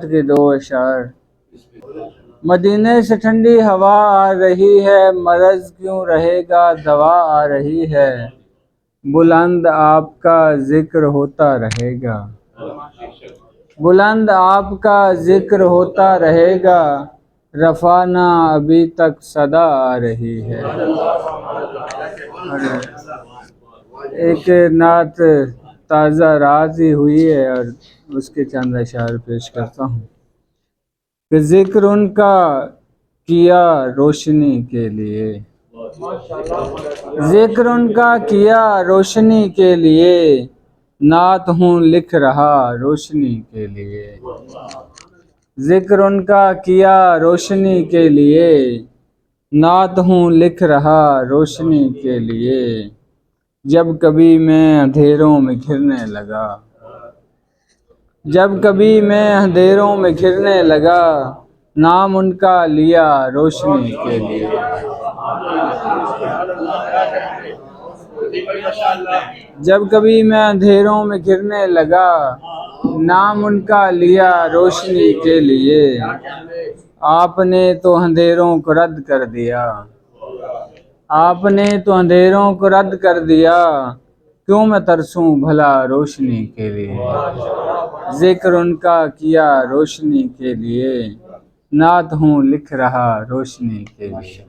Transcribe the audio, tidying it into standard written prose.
کے دو اشعار۔ مدینے سے ٹھنڈی ہوا آ رہی ہے، مرض کیوں رہے گا دوا آ رہی ہے، بلند آپ کا ذکر ہوتا رہے گا، بلند آپ کا ذکر ہوتا رہے گا، رفع نہ ابھی تک صدا آ رہی ہے۔ اور ایک نعت تازہ راز ہی ہوئی ہے اور اس کے چند اشعار پیش کرتا ہوں کہ ذکر ان کا کیا روشنی کے لیے، ذکر ان کا کیا روشنی کے لیے، نعت ہوں لکھ رہا روشنی کے لیے، ذکر ان کا کیا روشنی کے لیے، نعت ہوں لکھ رہا روشنی کے لیے، جب کبھی میں اندھیروں میں گھرنے لگا، جب کبھی میں اندھیروں میں گھرنے لگا، نام ان کا لیا روشنی کے لیے، جب کبھی میں اندھیروں میں گھرنے لگا، نام ان کا لیا روشنی کے لیے، آپ نے تو اندھیروں کو رد کر دیا، آپ نے تو اندھیروں کو رد کر دیا، کیوں میں ترسوں بھلا روشنی کے لیے، ذکر ان کا کیا روشنی کے لیے، نعت ہوں لکھ رہا روشنی کے لیے۔